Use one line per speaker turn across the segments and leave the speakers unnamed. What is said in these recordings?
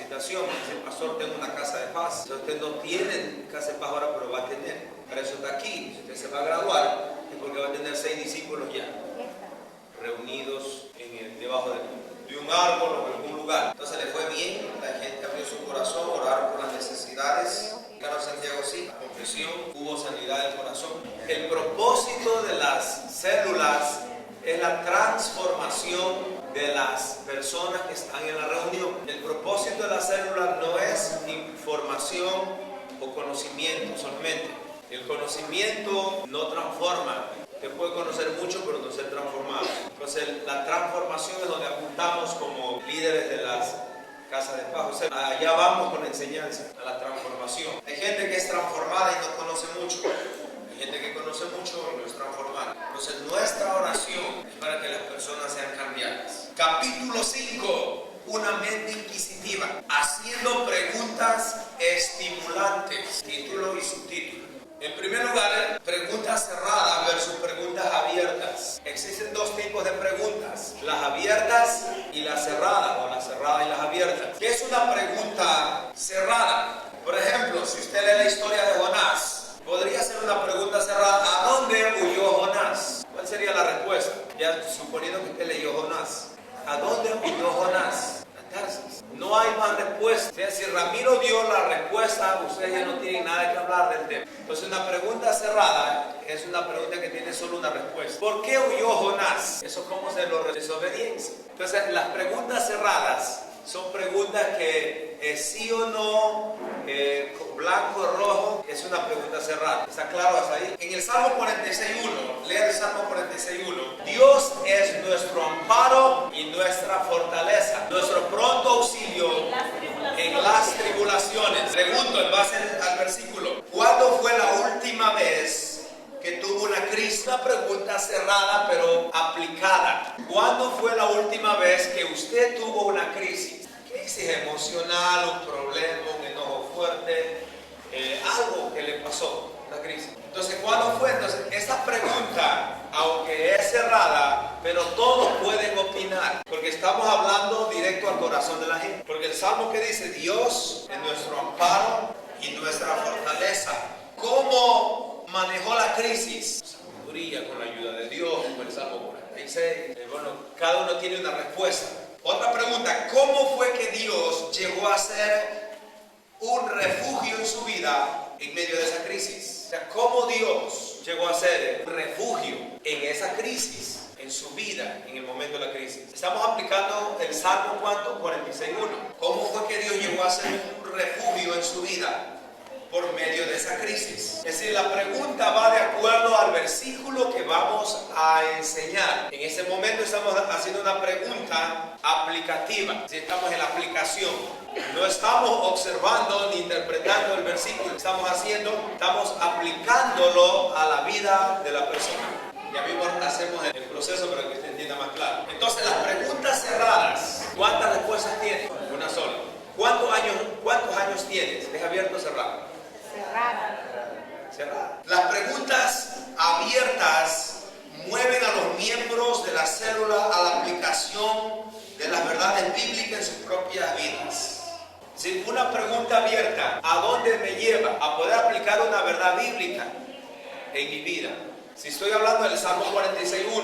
capacitación. Dice, pastor, tengo una casa de paz. Si usted no tiene casa de paz ahora, pero va a tener. Para eso está aquí. Si usted se va a graduar, es porque va a tener 6 discípulos ya, reunidos debajo de un árbol o en algún lugar. Entonces le fue bien, la gente abrió su corazón, oraron por las necesidades. Carlos Santiago sí, la confesión, hubo sanidad del corazón. El propósito de las células es la transformación de las personas que están en la reunión. El propósito de las células no es información o conocimiento solamente. El conocimiento no transforma. Usted puede conocer mucho, pero no ser transformado. Entonces, la transformación es donde apuntamos como líderes de las casas de paz. O sea, allá vamos con la enseñanza, a la transformación. Hay gente que es transformada y no conoce mucho. Hay gente que conoce mucho y no es transformada. Entonces, nuestra oración es para que las personas sean cambiadas. Capítulo 5. Una mente inquisitiva. Haciendo preguntas estimulantes. Título y subtítulo. En primer lugar, preguntas cerradas versus preguntas abiertas. Existen 2 tipos de preguntas, las abiertas y las cerradas, o las cerradas y las abiertas. ¿Qué es una pregunta cerrada? Por ejemplo, si usted lee la historia de Jonás, podría ser una pregunta cerrada: ¿a dónde huyó Jonás? ¿Cuál sería la respuesta? Ya suponiendo que usted leyó Jonás. ¿A dónde huyó Jonás? Tarsis. No hay más respuesta. O sea, si Ramiro dio la respuesta, ustedes ya no tienen nada que hablar del tema. Entonces, una pregunta cerrada es una pregunta que tiene solo una respuesta. ¿Por qué huyó Jonás? Eso, ¿cómo se lo desobediencia? Entonces, las preguntas cerradas son preguntas que sí o no, blanco o rojo, es una pregunta cerrada. ¿Está claro hasta ahí? En el Salmo 46.1, lea el Salmo 46.1. Dios es nuestro amparo y nuestra fortaleza, nuestro pronto auxilio en las tribulaciones. Pregunto en base al versículo: ¿cuándo fue la última vez que tuvo una crisis? Una pregunta cerrada pero aplicada. ¿Cuándo fue la última vez que usted tuvo una crisis? Crisis emocional, un problema, un enojo fuerte, algo que le pasó, una crisis. Entonces, ¿cuándo fue? Entonces, esta pregunta, aunque es cerrada, pero todos pueden opinar, porque estamos hablando directo al corazón de la gente. Porque el Salmo que dice: Dios es nuestro amparo y nuestra fortaleza. ¿Cómo manejó la crisis? Sabiduría, con la ayuda de Dios, como el Salmo 46. Bueno, cada uno tiene una respuesta. Otra pregunta: ¿cómo fue que Dios llegó a ser un refugio en su vida en medio de esa crisis? O sea, ¿cómo Dios llegó a ser un refugio en esa crisis, en su vida, en el momento de la crisis? Estamos aplicando el Salmo, ¿cuánto? 46.1. ¿Cómo fue que Dios llegó a ser un refugio en su vida por medio de esa crisis? Es decir, la pregunta va de acuerdo al versículo que vamos a enseñar. En ese momento estamos haciendo una pregunta aplicativa. Si estamos en la aplicación, no estamos observando ni interpretando el versículo. Estamos aplicándolo a la vida de la persona. Ya mismo hacemos el proceso para que usted entienda más claro. Entonces, las preguntas cerradas, ¿cuántas respuestas tiene? Una sola. ¿Cuántos años tienes? ¿Es abierto o cerrado? Cerrada. Las preguntas abiertas mueven a los miembros de la célula a la aplicación de las verdades bíblicas en sus propias vidas. Si una pregunta abierta, ¿a dónde me lleva? A poder aplicar una verdad bíblica en mi vida. Si estoy hablando del Salmo 46.1,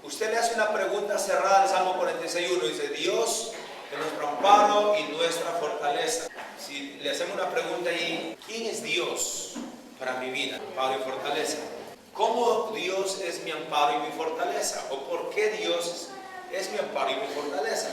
usted le hace una pregunta cerrada al Salmo 46.1, dice: Dios es nuestro amparo y nuestra fortaleza. Si le hacemos una pregunta ahí: ¿quién es Dios para mi vida? Amparo y fortaleza. ¿Cómo Dios es mi amparo y mi fortaleza? ¿O por qué Dios es mi amparo y mi fortaleza?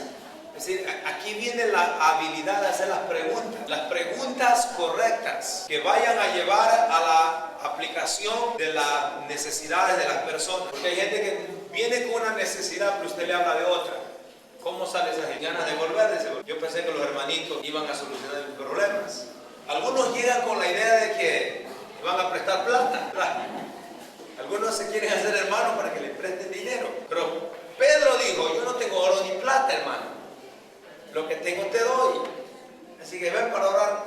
Es decir, aquí viene la habilidad de hacer las preguntas correctas que vayan a llevar a la aplicación de las necesidades de las personas. Porque hay gente que viene con una necesidad, pero usted le habla de otra. ¿Cómo sale esa gente? Ganas de volver. Yo pensé que los hermanitos iban a solucionar mis problemas. Algunos llegan con la idea de que van a prestar plata. Algunos se quieren hacer hermanos para que les presten dinero. Pero Pedro dijo: yo no tengo oro ni plata, hermano. Lo que tengo te doy. Así que ven para orar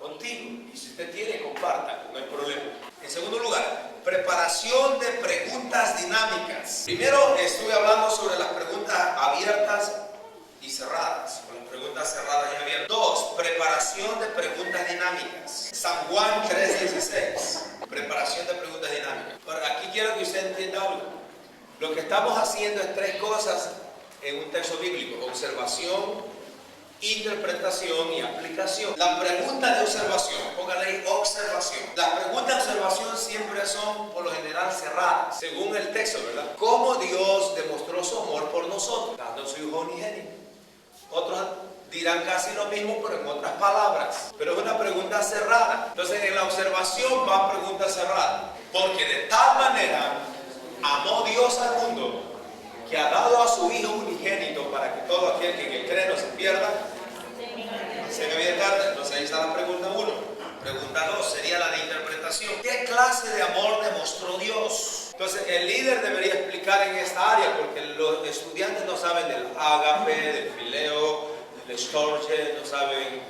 contigo. Y si usted tiene, comparta, no hay problema. En segundo lugar, preparación de preguntas dinámicas. Primero estuve hablando sobre las preguntas abiertas y cerradas. Con las preguntas cerradas y abiertas. dinámicas. San Juan 3:16. Preparación de preguntas dinámicas. Ahora, aquí quiero que usted entienda algo. Lo que estamos haciendo es tres cosas en un texto bíblico: observación, interpretación y aplicación. La pregunta de observación, póngale ahí observación. Las preguntas de observación siempre son por lo general cerradas, según el texto, ¿verdad? ¿Cómo Dios demostró su amor por nosotros? Dando su Hijo unigénito. Otros dirán casi lo mismo, pero en otras palabras. Pero es una pregunta cerrada. Entonces, en la observación va pregunta cerrada. Porque de tal manera amó Dios al mundo, que ha dado a su Hijo unigénito para que todo aquel que en él cree no se pierda, se me viene tarde. Entonces ahí está la pregunta 1. Pregunta 2 sería la de interpretación. ¿Qué clase de amor demostró Dios? Entonces el líder debería explicar en esta área, porque los estudiantes no saben del ágape, del fileo, del storge, no saben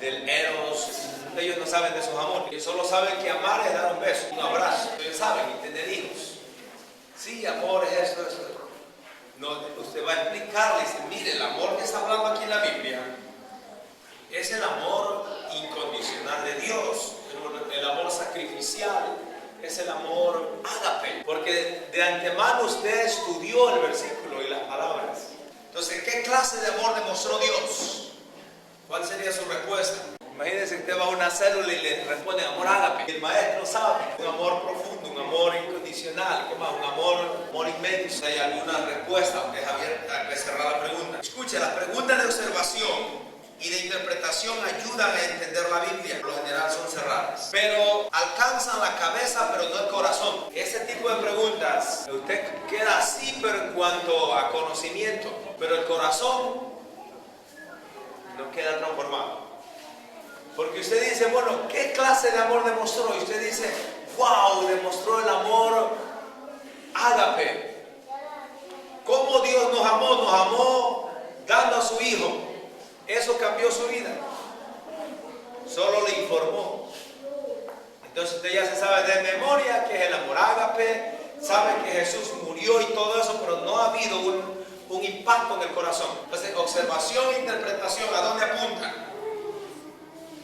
del eros. Ellos no saben de esos amores. Ellos solo saben que amar es dar un beso, un abrazo. Ellos saben y tener hijos. Sí, amor es esto, esto. No, usted va a explicarle, dice, mire, el amor que está hablando aquí en la Biblia es el amor incondicional de Dios, el amor sacrificial, es el amor ágape, porque de antemano usted estudió el versículo y las palabras. Entonces, ¿qué clase de amor demostró Dios? ¿Cuál sería su respuesta? Imagínense que usted va a una célula y le responde amor ágape. El maestro sabe, un amor profundo, un amor incondicional, ¿qué más? Un amor inmenso. Hay alguna respuesta, aunque es abierta, hay que cerrar la pregunta. Escuche, las preguntas de observación y de interpretación ayudan a entender la Biblia. Por lo general son cerradas, pero alcanzan la cabeza, pero no el corazón. Ese tipo de preguntas, usted queda así, pero en cuanto a conocimiento, pero el corazón no queda transformado. Porque usted dice, bueno, ¿qué clase de amor demostró? Y usted dice, wow, demostró el amor ágape. ¿Cómo Dios nos amó? Nos amó dando a su Hijo. Eso cambió su vida. Solo le informó. Entonces usted ya se sabe de memoria que es el amor ágape, sabe que Jesús murió y todo eso, pero no ha habido un impacto en el corazón. Entonces, observación e interpretación, ¿a dónde apuntan?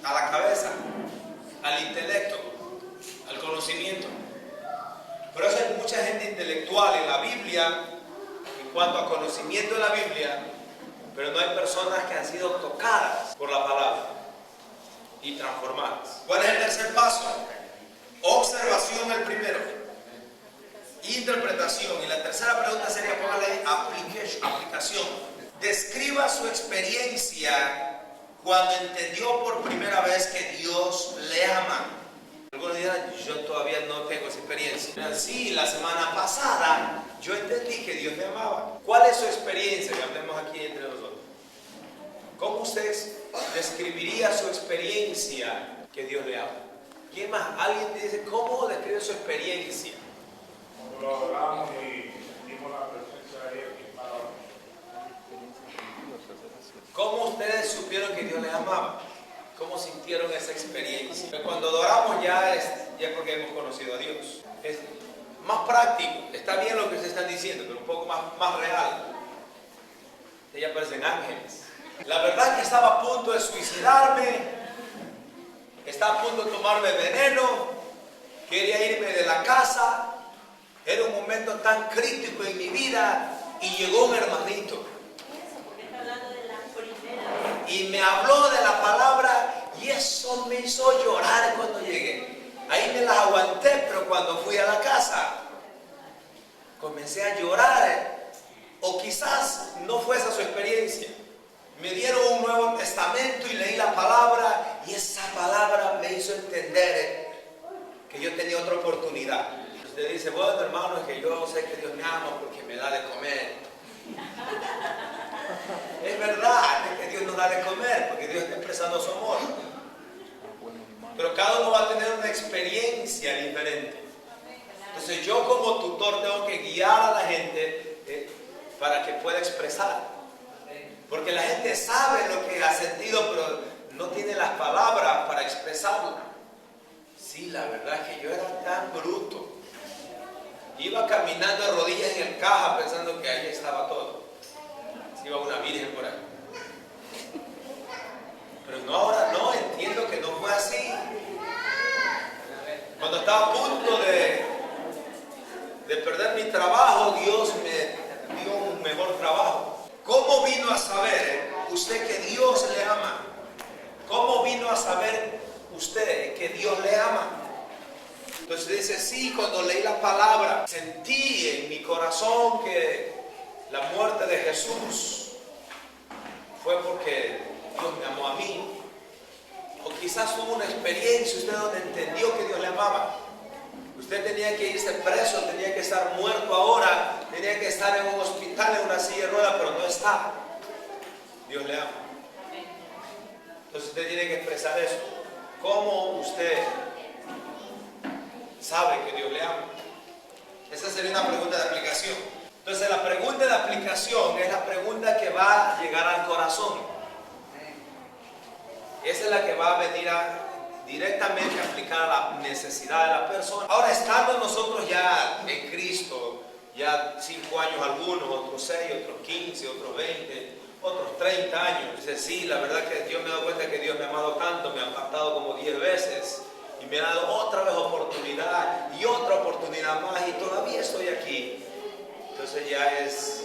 A la cabeza, al intelecto, al conocimiento. Por eso hay mucha gente intelectual en la Biblia, en cuanto a conocimiento de la Biblia, pero no hay personas que han sido tocadas por la palabra y transformadas. ¿Cuál es el tercer paso? Observación el primero, interpretación, y la tercera pregunta sería, póngale aplicación. Describa su experiencia cuando entendió por primera vez que Dios le ama. Algunos dirán, yo todavía no tengo esa experiencia. Sí, la semana pasada yo entendí que Dios me amaba. ¿Cuál es su experiencia? Que hablemos aquí entre nosotros. ¿Cómo usted describiría su experiencia que Dios le ama? ¿Quién más? ¿Alguien te dice cómo describe su experiencia?
Cuando lo adoramos y sentimos la presencia de Dios y para
¿Cómo ustedes supieron que Dios les amaba? ¿Cómo sintieron esa experiencia? Cuando adoramos ya es porque hemos conocido a Dios. Es más práctico. Está bien lo que se están diciendo, pero un poco más real. Ellas parecen ángeles. La verdad es que estaba a punto de suicidarme. Estaba a punto de tomarme veneno. Quería irme de la casa. Era un momento tan crítico en mi vida. Y llegó un hermanito. Y me habló de la palabra y eso me hizo llorar cuando llegué. Ahí me las aguanté, pero cuando fui a la casa comencé a llorar. O quizás no fue esa su experiencia. Me dieron un Nuevo Testamento y leí la palabra y esa palabra me hizo entender que yo tenía otra oportunidad. Usted dice, bueno hermano, es que yo sé que Dios me ama porque me da de comer. Es verdad que Dios nos da de comer porque Dios está expresando su amor, pero cada uno va a tener una experiencia diferente. Entonces yo como tutor tengo que guiar a la gente para que pueda expresar, porque la gente sabe lo que ha sentido pero no tiene las palabras para expresarlo. Sí, la verdad es que yo era tan bruto, iba caminando de rodillas en el caja pensando que ahí estaba todo. Iba una virgen por ahí. Pero no, ahora no, entiendo que no fue así. sí, cuando leí la palabra, sentí en mi corazón que la muerte de Jesús fue porque Dios me amó a mí. O quizás fue una experiencia usted donde entendió que Dios le amaba. Usted tenía que irse preso, tenía que estar muerto ahora, tenía que estar en un hospital, en una silla de ruedas, pero no está. Dios le ama. Entonces usted tiene que expresar eso. ¿Cómo usted sabe que Dios le ama? Esa sería una pregunta de aplicación. Entonces la pregunta de aplicación es la pregunta que va a llegar al corazón. Esa es la que va a venir directamente a aplicar a la necesidad de la persona. Ahora, estando nosotros ya en Cristo, ya 5 años algunos, otros 6, otros 15, otros 20, otros 30 años. Dice, sí, la verdad que yo me he dado cuenta que Dios me ha amado tanto, me ha apartado como 10 veces y me ha dado otra vez oportunidad y otra oportunidad más y todavía estoy aquí. Entonces ya es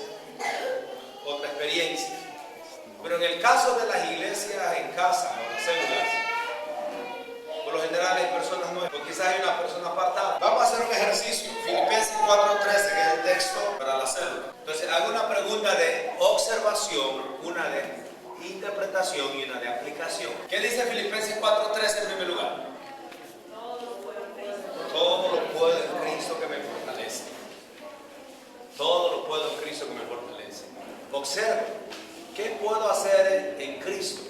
otra experiencia. Pero en el caso de las iglesias en casa, o las células, por lo general hay personas nuevas, o quizás hay una persona apartada. Vamos a hacer un ejercicio, Filipenses 4:13, que es el texto para la célula. Entonces hago una pregunta de observación, una de interpretación y una de aplicación. ¿Qué dice Filipenses 4:13 en primer lugar? Todo lo puedo en Cristo que me fortalece. Todo lo puedo en Cristo que me fortalece. Observe, ¿qué puedo hacer en Cristo?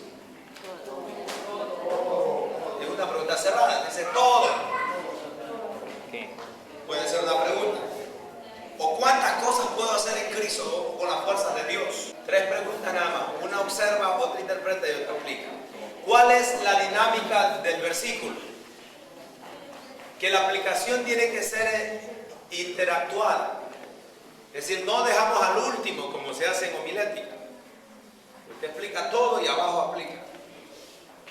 Es una pregunta cerrada, dice todo. Puede ser una pregunta. ¿O cuántas cosas puedo hacer en Cristo con las fuerzas de Dios? 3 preguntas nada más. Una observa, otra interpreta y otra aplica. ¿Cuál es la dinámica del versículo? Que la aplicación tiene que ser interactuada. Es decir, no dejamos al último como se hace en homilética. Usted explica todo y abajo aplica.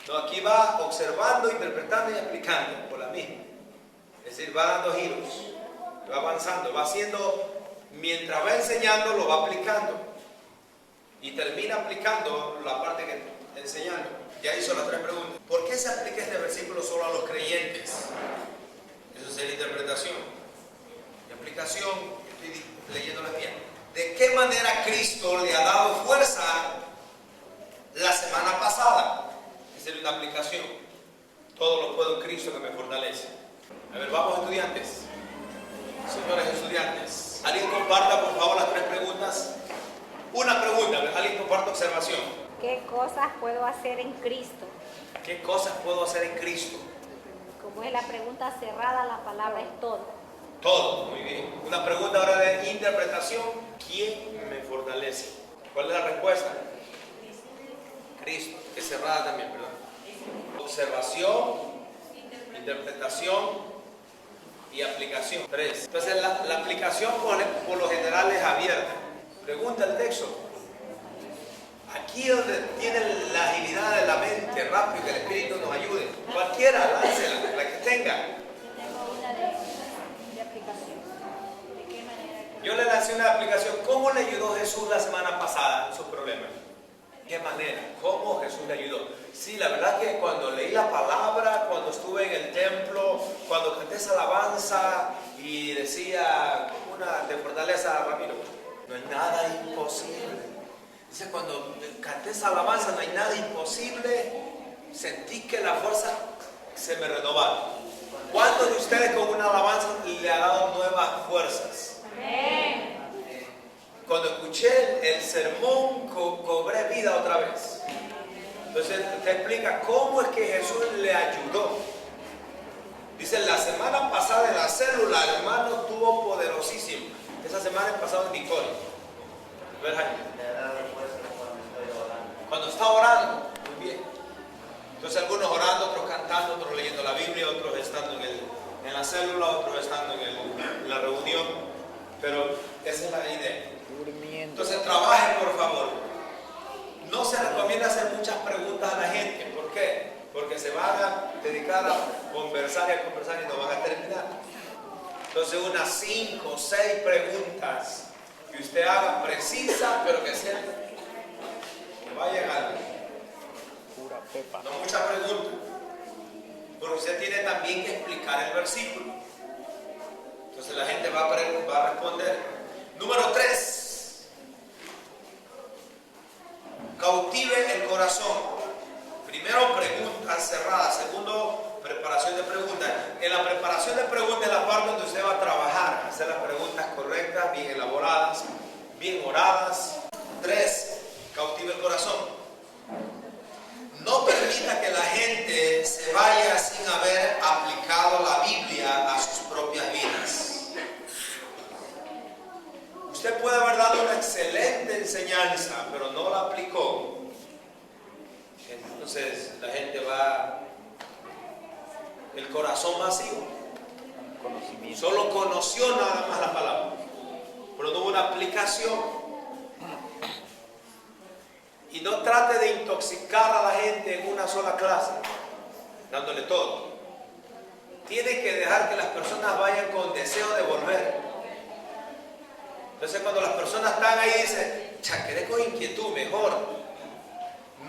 No, aquí va observando, interpretando y aplicando por la misma. Es decir, va dando giros, va avanzando, va haciendo, mientras va enseñando, lo va aplicando. Y termina aplicando la parte que está enseñando. Ya hizo las 3 preguntas. ¿Por qué se aplica este versículo solo a los creyentes? Eso es la interpretación. Y aplicación, estoy leyéndola bien. ¿De qué manera Cristo le ha dado fuerza la semana pasada? Esa es una aplicación. Todo lo puedo en Cristo que me fortalece. A ver, vamos estudiantes. Señores estudiantes, ¿alguien comparta por favor las 3 preguntas? Una pregunta, ¿alguien comparta observación?
¿Qué cosas puedo hacer en Cristo?
¿Qué cosas puedo hacer en Cristo?
Como es la pregunta cerrada, la palabra es todo.
Todo, muy bien. Una pregunta ahora de interpretación. ¿Quién me fortalece? ¿Cuál es la respuesta? Cristo. Es cerrada también, ¿verdad? Observación, interpretación y aplicación. 3. Entonces la aplicación por lo general es abierta. Pregunta el texto. Aquí donde tienen la agilidad de la mente, rápido, que el Espíritu nos ayude. Cualquiera, láncela, la que tenga.
Tengo una de aplicación. ¿De qué manera?
Yo le lancé una aplicación. ¿Cómo le ayudó Jesús la semana pasada en sus problemas? ¿De qué manera? ¿Cómo Jesús le ayudó? Sí, la verdad que cuando leí la palabra, cuando estuve en el templo, cuando canté esa alabanza y decía una de fortaleza, Ramiro, no hay nada imposible. Dice, cuando canté esa alabanza, no hay nada imposible, sentí que la fuerza se me renovaba. ¿Cuántos de ustedes con una alabanza le ha dado nuevas fuerzas?
Amén.
Cuando escuché el sermón, cobré vida otra vez. Entonces te explica cómo es que Jesús le ayudó. Dice, la semana pasada en la célula, el hermano estuvo poderosísimo. Esa semana he pasado en Nicolia. ¿Ves, Jaime? Cuando está orando, muy bien. Entonces algunos orando, otros cantando, otros leyendo la Biblia, otros estando en la célula, otros estando en la reunión. Pero esa es la idea. Entonces trabajen, por favor. No se recomienda hacer muchas preguntas a la gente. ¿Por qué? Porque se van a dedicar a conversar y no van a terminar. Entonces unas 5 o 6 preguntas que usted haga precisas, pero que sean, que vayan a
pura pepa.
no muchas preguntas. Porque usted tiene también que explicar el versículo. Entonces la gente va a responder. Número 3. Cautive el corazón. Primero, preguntas cerradas. Segundo, preparación de preguntas. En la preparación de preguntas es la parte donde usted va a trabajar, hacer las preguntas correctas, bien elaboradas, bien oradas. 3. Cautive el corazón. No permita que la gente se vaya sin haber aplicado la Biblia a sus propias vidas. Usted puede haber dado una excelente enseñanza, pero no la aplicó. Entonces la gente va, el corazón vacío.
Conocimiento.
Solo conoció nada más la palabra, pero no hubo una aplicación. Y no trate de intoxicar a la gente en una sola clase, dándole todo. Tiene que dejar que las personas vayan con deseo de volver. Entonces cuando las personas están ahí dicen, quedé con inquietud, mejor.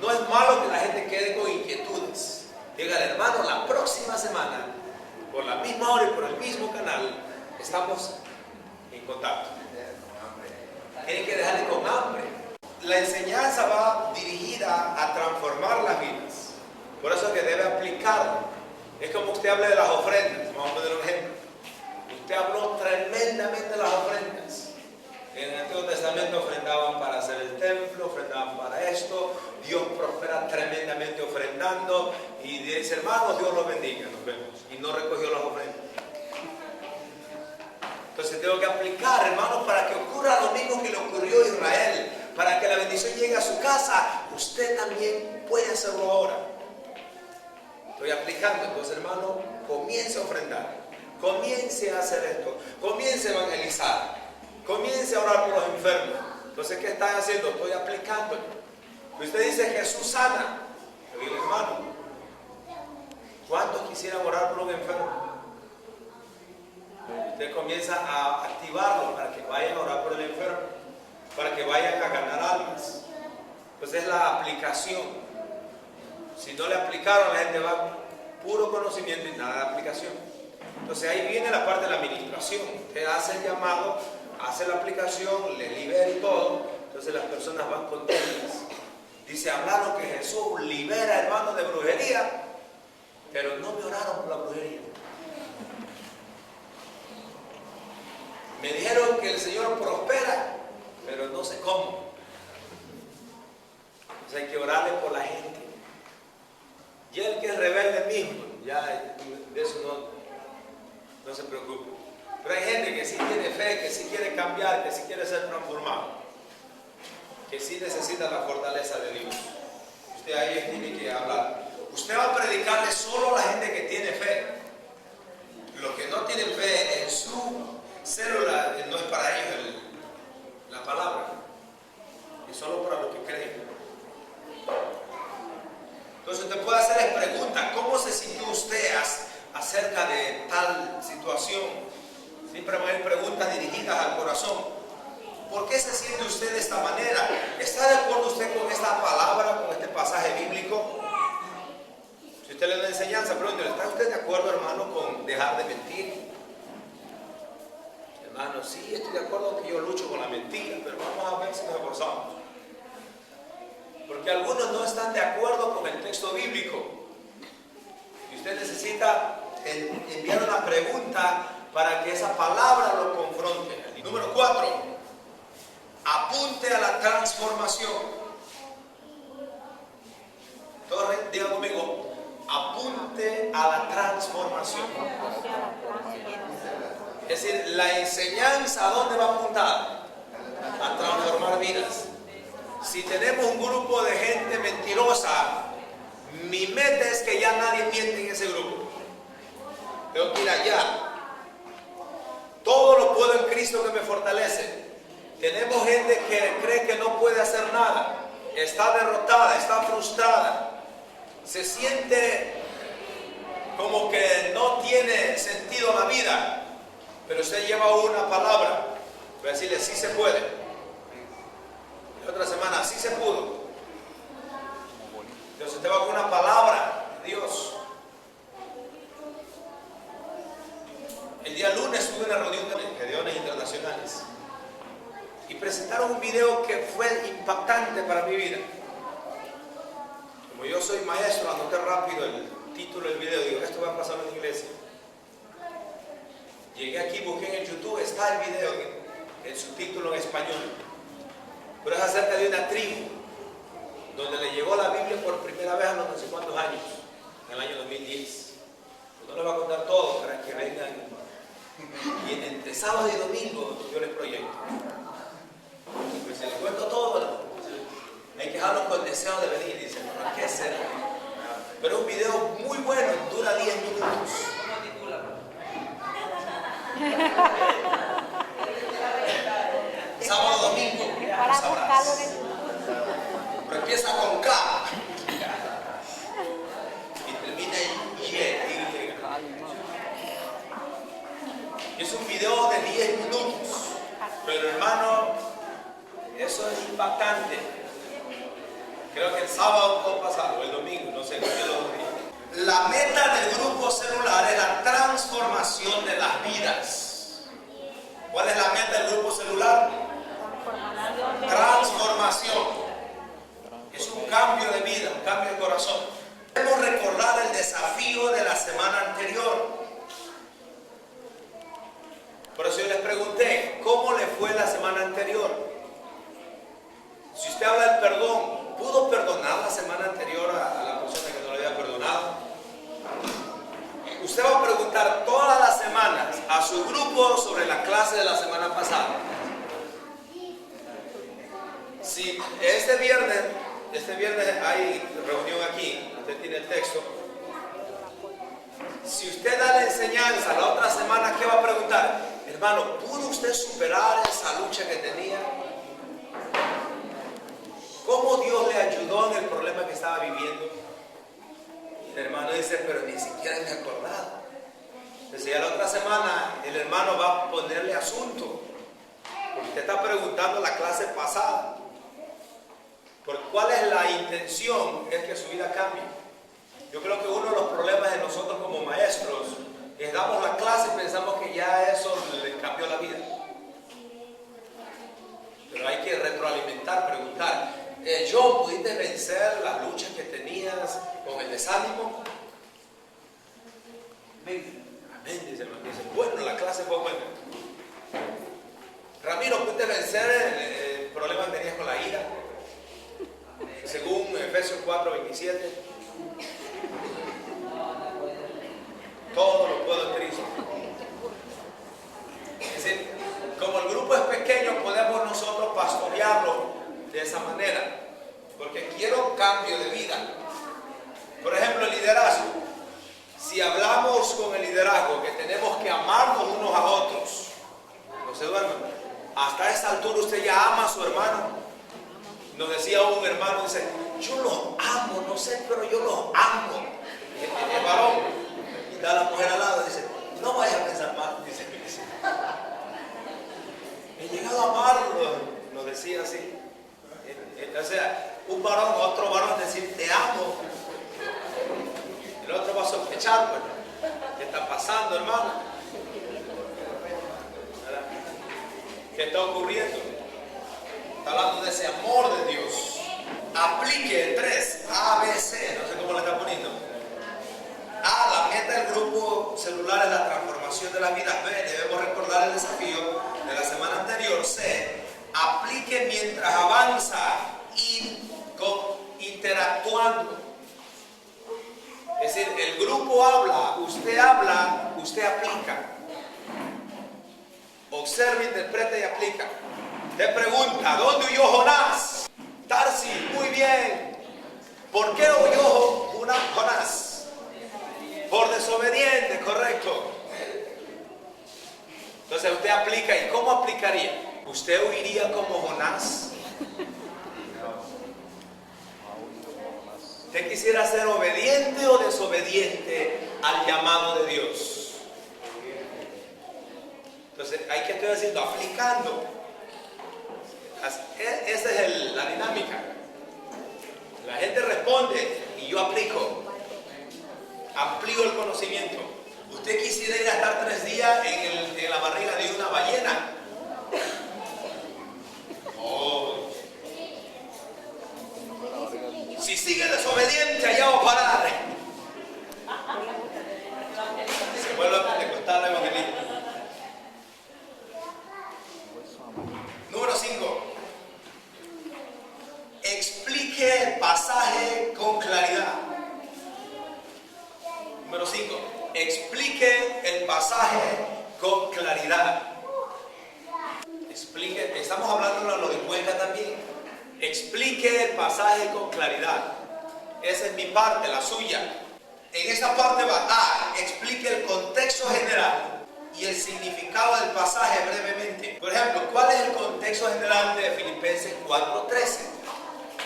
No es malo que la gente quede con inquietudes. Dígale, hermano, la próxima semana, por la misma hora y por el mismo canal, estamos en contacto. Tienen que dejarle con hambre. La enseñanza va dirigida a transformar las vidas. Por eso es que debe aplicarlo. Es como usted hable de las ofrendas. Vamos a poner un ejemplo. Usted habló tremendamente de las ofrendas. En el Antiguo Testamento ofrendaban para hacer el templo, ofrendaban para esto. Dios prospera tremendamente ofrendando. Y dice, hermanos, Dios los bendiga. Nos vemos. Y no recogió las ofrendas. Entonces tengo que aplicar, hermanos, para que ocurra lo mismo que le ocurrió a Israel. Para que la bendición llegue a su casa, usted también puede hacerlo ahora. Estoy aplicando, entonces, hermano, comience a ofrendar, comience a hacer esto, comience a evangelizar, comience a orar por los enfermos. Entonces, ¿qué está haciendo? Estoy aplicando. Usted dice, Jesús sana. Yo digo, hermano, ¿cuántos quisieran orar por un enfermo? Usted comienza a activarlo para que vayan a orar por el enfermo, para que vayan a ganar almas. Pues es la aplicación. Si no le aplicaron, la gente va puro conocimiento y nada de aplicación. Entonces ahí viene la parte de la administración. Usted hace el llamado, hace la aplicación, le libera y todo. Entonces las personas van contentas. Dice, hablaron que Jesús libera, hermanos, de brujería, pero no me oraron por la brujería. Me dijeron que el Señor prospera, pero no sé cómo. Entonces hay que orarle por la gente. Y el que es rebelde mismo, ya de eso no se preocupe. Pero hay gente que sí tiene fe, que sí quiere cambiar, que sí quiere ser transformado, que sí necesita la fortaleza de Dios. Usted ahí tiene que hablar. Usted va a predicarle solo a la gente que tiene fe. Los que no tienen fe en su célula, no es para ellos la palabra, es solo para los que creen. Entonces usted puede hacerles preguntas. ¿Cómo se sintió usted acerca de tal situación? Siempre van a haber preguntas dirigidas al corazón. ¿Por qué se siente usted de esta manera? ¿Está de acuerdo usted con esta palabra, con este pasaje bíblico? Si usted le da enseñanza, pregúntele, ¿está usted de acuerdo, hermano, con dejar de mentir? Hermano, sí, estoy de acuerdo que yo lucho con la mentira, pero vamos a ver si nos esforzamos. Porque algunos no están de acuerdo con el texto bíblico. Y usted necesita enviar una pregunta para que esa palabra lo confronte. Número 4. Apunte a la transformación. Todos digan conmigo, apunte a la transformación. Es decir, la enseñanza, ¿a dónde va a apuntar? A transformar vidas. Si tenemos un grupo de gente mentirosa, mi meta es que ya nadie miente en ese grupo. Tengo que ir allá. Todo lo puedo en Cristo que me fortalece. Tenemos gente que cree que no puede hacer nada. Está derrotada, está frustrada. Se siente como que no tiene sentido la vida. Pero usted lleva una palabra. Voy a decirle, sí se puede. La otra semana, sí se pudo. Entonces usted va con una palabra de Dios. El día lunes tuve una reunión de impactante para mi vida. Como yo soy maestro, anoté rápido el título del video, digo, esto va a pasar en la iglesia. Llegué aquí, busqué en YouTube, está el video, el subtítulo en español. Pero es acerca de una tribu, donde le llegó la Biblia por primera vez a los no sé cuántos años, en el año 2010. No les voy a contar todo para que vengan. Y entre sábado y domingo yo les proyecto. Pues si les cuento todo, ¿no? Hay que dejarlos con deseo de venir. Dicen, ¿por qué será? Pero es un video muy bueno, dura 10 minutos. Sábado, domingo, sabrás. Pero empieza con K y termina en Y. Es un video de 10 minutos, pero hermano, eso es impactante. Creo que el sábado puedo pasar, o el domingo, no sé, cualquier dos días. La meta del grupo celular es la transformación de las vidas. ¿Cuál es la meta del grupo celular? Transformación. Es un cambio de vida, un cambio de corazón. Debemos recordar el desafío de la semana anterior. Por eso yo les pregunté, ¿cómo le fue la semana anterior? Si usted habla del perdón, ¿pudo perdonar la semana anterior a la persona que no le había perdonado? Usted va a preguntar todas las semanas a su grupo sobre la clase de la semana pasada. Si este viernes hay reunión aquí, usted tiene el texto. Si usted da la enseñanza la otra semana, ¿qué va a preguntar? Hermano, ¿pudo usted superar esa lucha que tenía? ¿Cómo Dios le ayudó en el problema que estaba viviendo? El hermano dice, pero ni siquiera me he acordado. Entonces ya la otra semana el hermano va a ponerle asunto. Porque usted está preguntando la clase pasada. ¿Por cuál es la intención? Es que su vida cambie. Yo creo que uno de los problemas de nosotros como maestros es damos la clase y pensamos que ya eso le cambió la vida. Pero hay que retroalimentar, preguntar. John, ¿pudiste vencer las luchas que tenías con el desánimo? Amén. Amén, dice el hermano. Dice, bueno, la clase fue buena. Ramiro, ¿pudiste vencer el problema que tenías con la ira? Según Efesios 4:27. Todo lo puedo en Cristo. Es decir, como el grupo es pequeño, podemos nosotros pastorearlo de esa manera, porque quiero cambio de vida. Por ejemplo, el liderazgo. Si hablamos con el liderazgo que tenemos que amarnos unos a otros, no se duerman. Hasta esta altura usted ya ama a su hermano. Nos decía un hermano, dice, yo los amo, no sé, pero yo los amo. El varón, y está la mujer al lado, dice, no vayas a pensar mal, dice. He llegado a amarlo, nos decía así. O sea, un varón o otro varón decir, te amo. El otro va a sospechar, bueno, ¿qué está pasando, hermano? ¿Verdad? ¿Qué está ocurriendo? Está hablando de ese amor de Dios. Aplique 3, A, B, C, no sé cómo le está poniendo. A, la meta del grupo celular es la transformación de las vidas. B, debemos recordar el desafío de la semana anterior. C, aplique mientras avanza, interactuando. Es decir, el grupo habla, usted aplica. Observa, interpreta y aplica. Te pregunta, ¿dónde huyó Jonás? Tarsis, muy bien. ¿Por qué huyó Jonás? Por desobediente, correcto. Entonces usted aplica. ¿Y cómo aplicaría? ¿Usted huiría como Jonás? ¿Usted quisiera ser obediente o desobediente al llamado de Dios? Entonces hay que estar diciendo, aplicando. Esa es la dinámica. La gente responde y yo aplico. Amplío el conocimiento. ¿Usted quisiera ir a estar 3 días en la barriga de una ballena? Oh. sigue desobediente, allá va a parar. Se vuelve a pentecostal el evangelismo. Número 5. Explique el pasaje con claridad. Número 5. Explique el pasaje con claridad. Explique, estamos hablando de lo de Cuenca también. Explique el pasaje con claridad. Esa es mi parte, la suya. En esta parte va a explique el contexto general y el significado del pasaje brevemente. Por ejemplo, ¿cuál es el contexto general de Filipenses 4:13?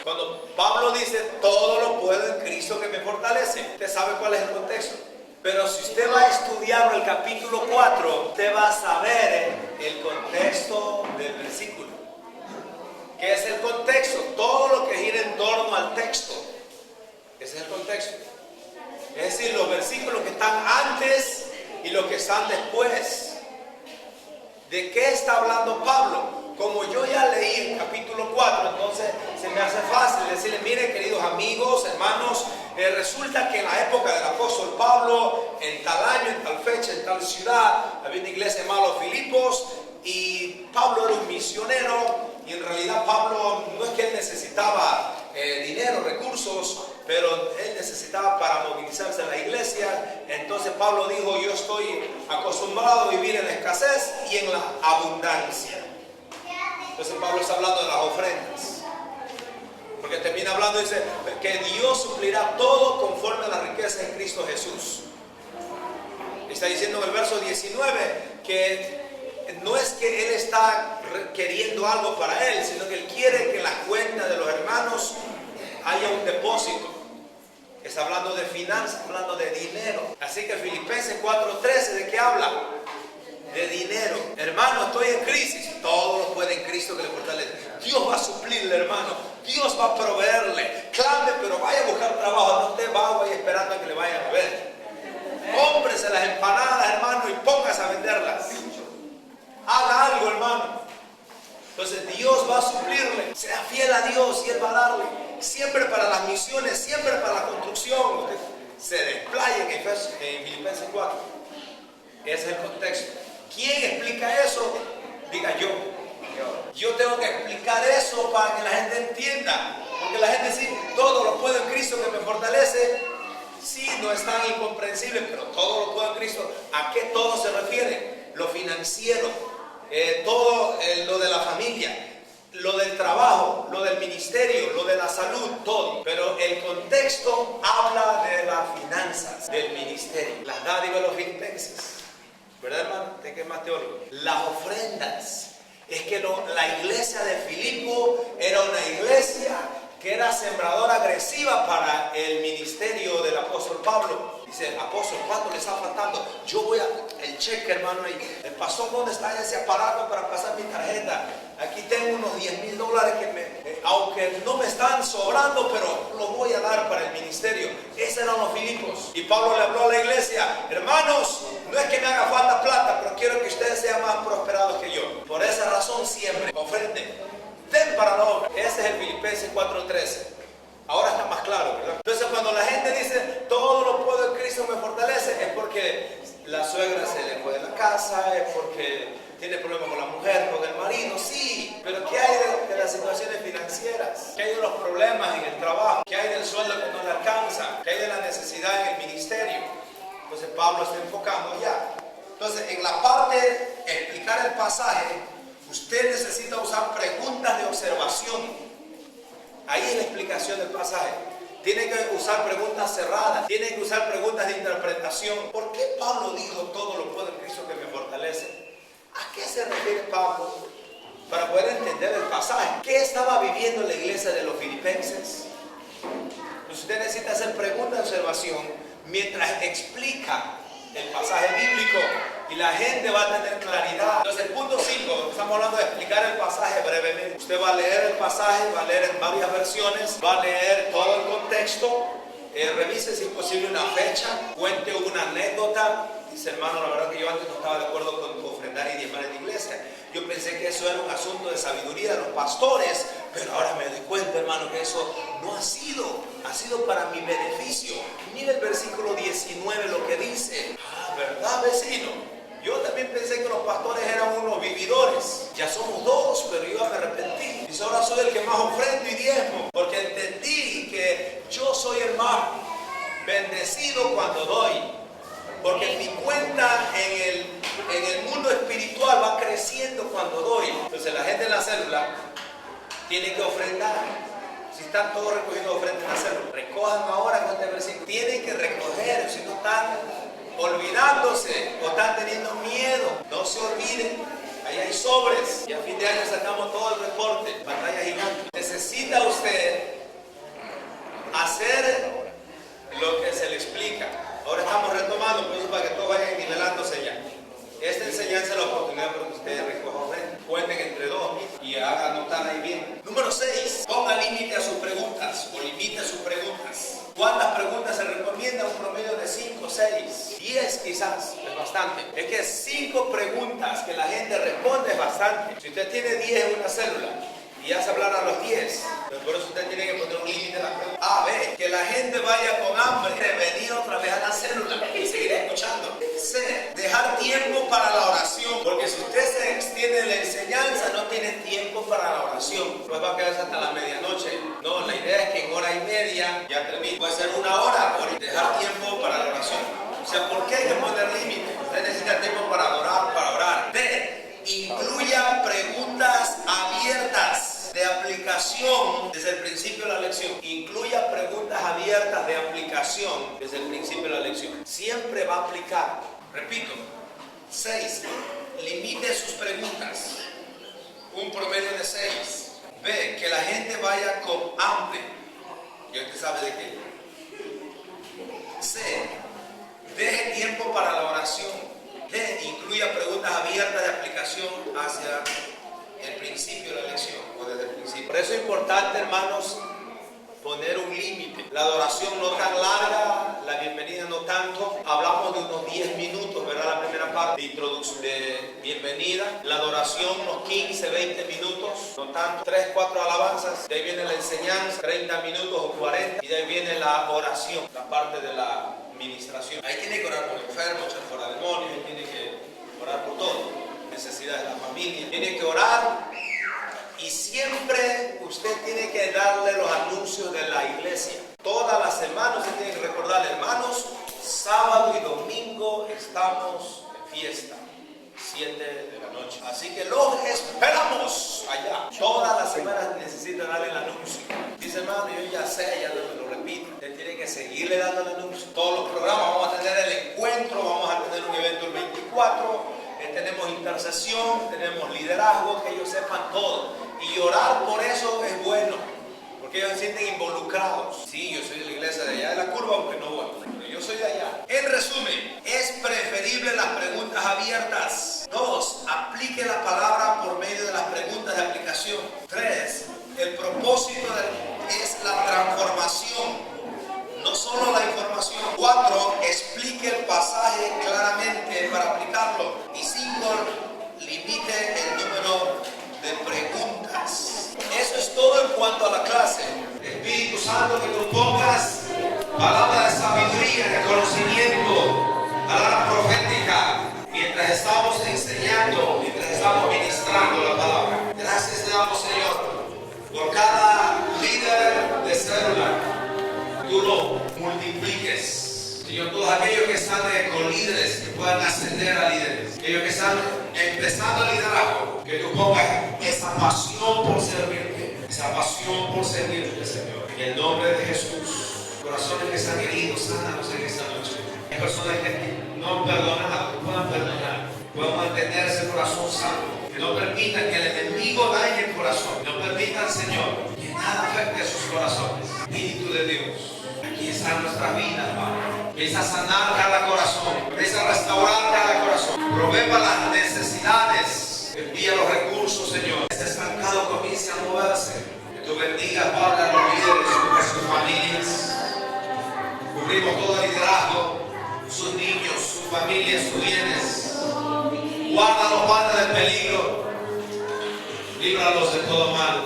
Cuando Pablo dice, todo lo puedo en Cristo que me fortalece. Usted sabe cuál es el contexto. Pero si usted va a estudiar el capítulo 4, usted va a saber el contexto del versículo. ¿Qué es el contexto? Todo lo que gira en torno al texto. Ese es el contexto. Es decir, los versículos que están antes y los que están después. ¿De qué está hablando Pablo? Como yo ya leí el capítulo 4, entonces se me hace fácil decirle, mire queridos amigos, hermanos, resulta que en la época del apóstol Pablo, en tal año, en tal fecha, en tal ciudad, había una iglesia llamada los Filipos y Pablo era un misionero y en realidad Pablo no es que él necesitaba dinero, recursos, pero él necesitaba para movilizarse en la iglesia. Entonces Pablo dijo, yo estoy acostumbrado a vivir en la escasez y en la abundancia. Entonces Pablo está hablando de las ofrendas, porque termina hablando, dice que Dios suplirá todo conforme a las riquezas en Cristo Jesús. Está diciendo en el verso 19 que no es que él está queriendo algo para él, sino que él quiere que en la cuenta de los hermanos haya un depósito. Está hablando de finanzas, hablando de dinero. Así que Filipenses 4:13, ¿de qué habla? De dinero. Hermano, estoy en crisis. Todo lo puede en Cristo que le fortalece. Dios va a suplirle, hermano. Dios va a proveerle. Clame, pero vaya a buscar trabajo. No esté vago y esperando a que le vayan a ver. Cómprese las empanadas, hermano, y póngase a venderlas. Haga algo, hermano. Entonces Dios va a suplirle. Sea fiel a Dios y Él va a darle. Siempre para las misiones, siempre para la construcción. Usted se desplaya en Filipenses 4. Ese es el contexto. ¿Quién explica eso? Diga yo. Yo tengo que explicar eso para que la gente entienda. Porque la gente dice, todo lo puedo en Cristo que me fortalece. Sí, no es tan incomprensible, pero todo lo puedo en Cristo. ¿A qué todo se refiere? Lo financiero, todo lo de la familia, lo del trabajo, lo del ministerio, lo de la salud, todo. Pero el contexto habla de las finanzas, del ministerio. Las dádivas de los filipenses. ¿Verdad, hermano? ¿De qué más teórico? Las ofrendas. Es que la iglesia de Filipo era una iglesia que era sembradora agresiva para el ministerio del apóstol Pablo. Dice, apóstol, ¿cuánto le está faltando? Yo voy a... El cheque, hermano, ahí. El pastor, ¿dónde está ese aparato para pasar mi tarjeta? Aquí tengo unos $10,000 que aunque no me están sobrando, pero los voy a dar para el ministerio. Esos eran los Filipos. Y Pablo le habló a la iglesia, hermanos, no es que me haga falta plata, pero quiero que ustedes sean más prosperados que yo. Por esa razón siempre ofrenden. Den para la obra. Ese es el Filipenses 4:13. Ahora está más claro, ¿verdad? Entonces cuando la gente dice, todo lo puedo en Cristo me fortalece, es porque la suegra se le fue de la casa, es porque tiene problemas con la mujer, con el marido, sí, pero ¿qué hay de las situaciones financieras? ¿Qué hay de los problemas en el trabajo? ¿Qué hay del sueldo que no le alcanza? ¿Qué hay de la necesidad en el ministerio? Entonces Pablo está enfocando ya. Entonces en la parte de explicar el pasaje, usted necesita usar preguntas de observación. Ahí es la explicación del pasaje. Tiene que usar preguntas cerradas. Tiene que usar preguntas de interpretación. ¿Por qué Pablo dijo todo lo puedo en Cristo que me fortalece? ¿A qué se refiere Pablo? Para poder entender el pasaje. ¿Qué estaba viviendo la iglesia de los filipenses? Pues usted necesita hacer preguntas de observación mientras explica el pasaje bíblico y la gente va a tener claridad. Entonces el punto 5, estamos hablando de explicar el pasaje brevemente. Usted va a leer el pasaje, va a leer en varias versiones, va a leer todo el contexto, revise si es posible una fecha, cuente una anécdota. Dice, hermano, la verdad que yo antes no estaba de acuerdo con ofrendar y diezmar en la iglesia. Yo pensé que eso era un asunto de sabiduría de los pastores, Pero ahora me doy cuenta, hermano, que eso no ha sido para mi beneficio. Mira el versículo 19 lo que dice. Ah, ¿verdad, vecino? Yo también pensé que los pastores eran unos vividores. Ya somos dos, pero yo me arrepentí. Y ahora soy el que más ofrendo y diezmo. Porque entendí que yo soy el más bendecido cuando doy. Porque mi cuenta en el mundo espiritual va creciendo cuando doy. Entonces la gente en la célula tiene que ofrendar. Si están todos recogiendo ofrendas en la célula, recojan ahora con este versículo. Tienen que recoger, si no están olvidándose o están teniendo miedo. No se olviden, ahí hay sobres. Y a fin de año sacamos todo el reporte, pantalla gigante. Necesita usted hacer lo que se le explica. Ahora estamos retomando, por eso para que todos vayan nivelándose ya. Esta enseñanza es la oportunidad para que ustedes recojan ofrendas. Cuenten entre dos y hagan notar ahí bien. Número 6. Ponga límite a sus preguntas o limite sus preguntas. ¿Cuántas preguntas se recomienda? Un promedio de 5, 6, 10 quizás. Es bastante. Es que 5 preguntas que la gente responde es bastante. Si usted tiene 10 en una célula y hace hablar a los 10, pues por eso usted tiene que poner un límite a las preguntas. A, B, que la gente vaya con hambre de venir otra vez a la célula y seguir escuchando. C, dejar tiempo para la oración, porque si usted se extiende en la enseñanza no tiene tiempo para la oración, pues va a quedarse hasta la medianoche. No, la idea es que en hora y media ya termine. Puede ser una hora por dejar tiempo para la oración. O sea, ¿por qué hay que poner límite? Usted necesita tiempo para adorar, para orar. D, incluya preguntas abiertas de aplicación desde el principio de la lección. Incluya preguntas abiertas de aplicación desde el principio de la lección. Siempre va a aplicar. Repito. 6. Limite sus preguntas. Un promedio de 6. B. Que la gente vaya con hambre. Y usted sabe de qué. C. Deje tiempo para la oración. D. Incluya preguntas abiertas de aplicación hacia el principio de la lección o desde el principio. Por eso es importante, hermanos, poner un límite. La adoración no tan larga, la bienvenida no tanto. Hablamos de unos 10 minutos, ¿verdad? La primera parte de introducción, de bienvenida. La adoración unos 15, 20 minutos, no tanto. 3, 4 alabanzas. De ahí viene la enseñanza, 30 minutos o 40. Y de ahí viene la oración, la parte de la administración. Ahí tiene que orar por enfermos, echar fuera demonios, ahí tiene que orar por todo. Necesidades de la familia, tiene que orar y siempre usted tiene que darle los anuncios de la iglesia. Toda la semana usted tiene que recordarle, hermanos, sábado y domingo estamos de fiesta, 7 de la noche. Así que los esperamos allá. Todas las semanas necesita darle el anuncio. Dice, hermano, yo ya sé, ya lo repito. Usted tiene que seguirle dando el anuncio. Todos los programas, vamos a tener el encuentro, vamos a tener un evento el 24. Tenemos intercesión, tenemos liderazgo, que ellos sepan todo. Y orar por eso es bueno, porque ellos se sienten involucrados. Sí, yo soy de la iglesia de allá de la curva, aunque no voy, pero yo soy de allá. En resumen, es preferible las preguntas abiertas. 2. Aplique la palabra por medio de las preguntas de aplicación. 3. El propósito es la transformación, no solo la información. 4. Explique el pasaje claramente para aplicarlo. Y 5. Limite el número de preguntas. Eso es todo en cuanto a la clase. Espíritu Santo, que tú pongas palabra de sabiduría, de conocimiento, palabra profética, mientras estamos enseñando, mientras estamos ministrando la palabra. Gracias te damos, Señor, por cada líder de célula. Tú lo multipliques. Señor, todos aquellos que están con líderes, que puedan ascender a líderes. Aquellos que están empezando el liderazgo, que tú pongas esa pasión por servirte. Esa pasión por servirte, Señor. En el nombre de Jesús. Corazones que están heridos, sánalos en esta noche. Hay personas que no han perdonado, que puedan perdonar. Puedan mantener ese corazón sano. Que no permitan que el enemigo dañe el corazón. No permitan, Señor, que nada afecte a sus corazones. Espíritu de Dios, aquí están nuestras vidas, Padre. Empieza a sanar cada corazón. Empieza a restaurar cada corazón. Provee para las necesidades. Envía los recursos, Señor. Este estancado comience a moverse. Que tú bendigas, Padre, a los líderes, a sus familias. Cubrimos todo el liderazgo, sus niños, sus familias, sus bienes. Guárdalos, Padre, del peligro. Líbralos de todo mal.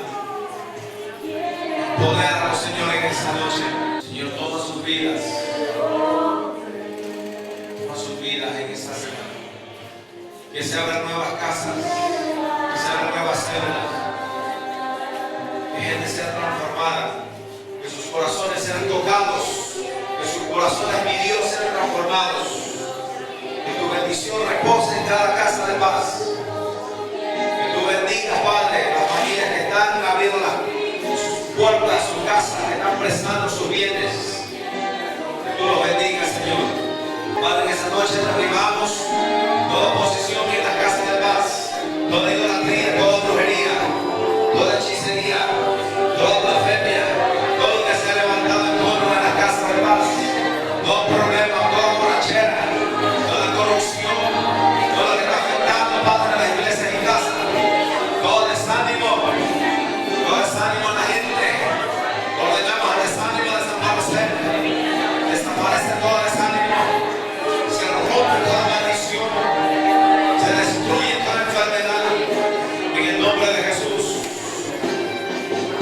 Empodéralo, Señor, en esta noche. Señor, toma sus vidas. Toma sus vidas en esta semana. Que se abran nuevas casas. Que se abran nuevas células. Que gente sea transformada. Que sus corazones sean tocados. Que sus corazones, mi Dios, sean transformados. Que tu bendición repose en cada casa de paz. Que tú bendigas, Padre, las familias que están abriendo sus puertas, su casa, que están prestando sus bienes. Que tú los bendigas, Señor. Padre, en esta noche derribamos toda oposición en las casas de paz, toda idolatría, toda brujería, toda hechicería, toda blasfemia, todo lo que se ha levantado en torno a las casas de paz, todo problema, toda borrachera, toda corrupción, todo lo que está afectando, Padre, a la iglesia y casa, todo desánimo en la gente. Ordenamos al desánimo desaparecer. Desaparece todo desánimo. Se rompe toda maldición. Se destruye toda enfermedad. En el nombre de Jesús.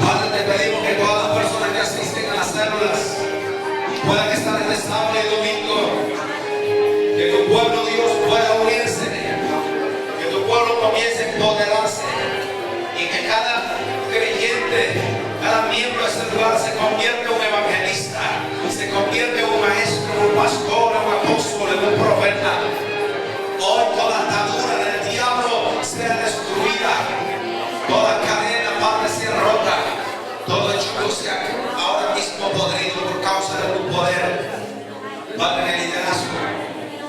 Padre, te pedimos que todas las personas que asisten a las células puedan estar en el sábado y domingo. Que tu pueblo, Dios, pueda unirse. Que tu pueblo comience a empoderarse. Y que cada creyente, cada miembro de ese lugar se convierte en un evangelista, se convierte en un maestro, un pastor, un apóstol, en un profeta. Hoy toda atadura del diablo sea destruida, toda cadena, Padre, sea rota, todo yugo sea ahora mismo podrido por causa de tu poder. Padre, en el liderazgo,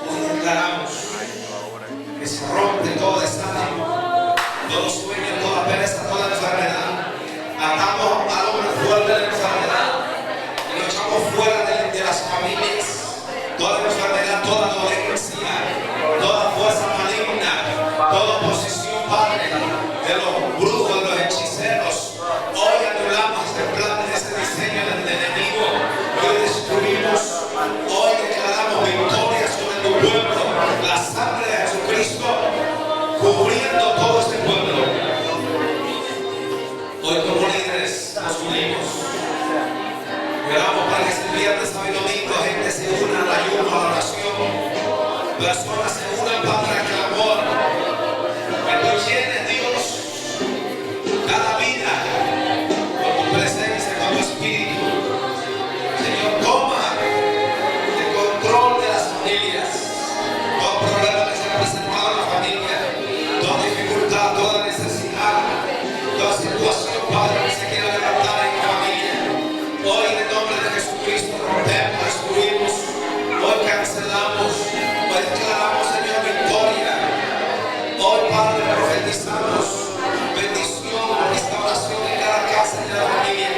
hoy declaramos que se rompe todo desánimo, todo sueño, toda pereza, toda enfermedad. Atamos al hombre fuerte de la enfermedad y lo echamos fuera de las familias. Toda enfermedad, toda dolencia, toda fuerza maligna, toda oposición, Padre, de los brujos, de los hechiceros. Hoy anulamos este plan, este diseño del enemigo. Hoy destruimos, hoy declaramos victoria sobre tu pueblo. La sangre de Jesucristo cubriendo todo este pueblo. Hoy como líderes nos unimos. Oramos para que este viernes, sábado y domingo gente se una al ayuno, a la oración. Personas se unan para el amor. Que tú llenes, Dios, cada vida con tu presencia, con tu espíritu. Señor, toma el control de las familias. Todo problema que se ha presentado en la familia, toda dificultad, toda necesidad, toda situación, Padre, que se quiera levantar en la familia. Hoy, en el nombre de Jesucristo, rompemos, destruimos, hoy cancelamos, hoy declaramos, Señor, victoria. Hoy, Padre, profetizamos bendición, restauración en cada casa y en la familia.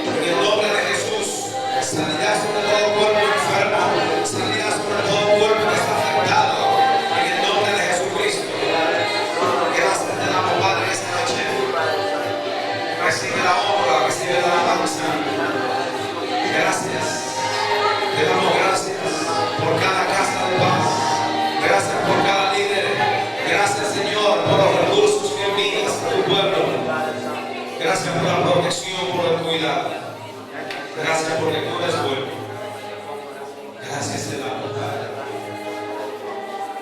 En el nombre de Jesús, sanidad sobre todo cuerpo enfermo, sanidad sobre todo cuerpo que está afectado. En el nombre de Jesucristo. Gracias te damos, Padre, esta noche. Recibe la honra, recibe la alabanza. Gracias. Te damos gracias por cada casa de paz. Gracias por cada líder. Gracias, Señor, por los recursos que envías a tu pueblo. Gracias por la protección, por el cuidado. Gracias porque tú eres bueno. Gracias te damos, Padre.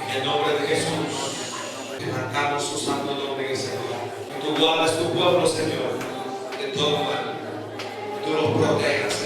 En el nombre de Jesús, levantamos su santo nombre en ese lugar. Que tú guardes tu pueblo, Señor, de todo mal. Tú los protejas.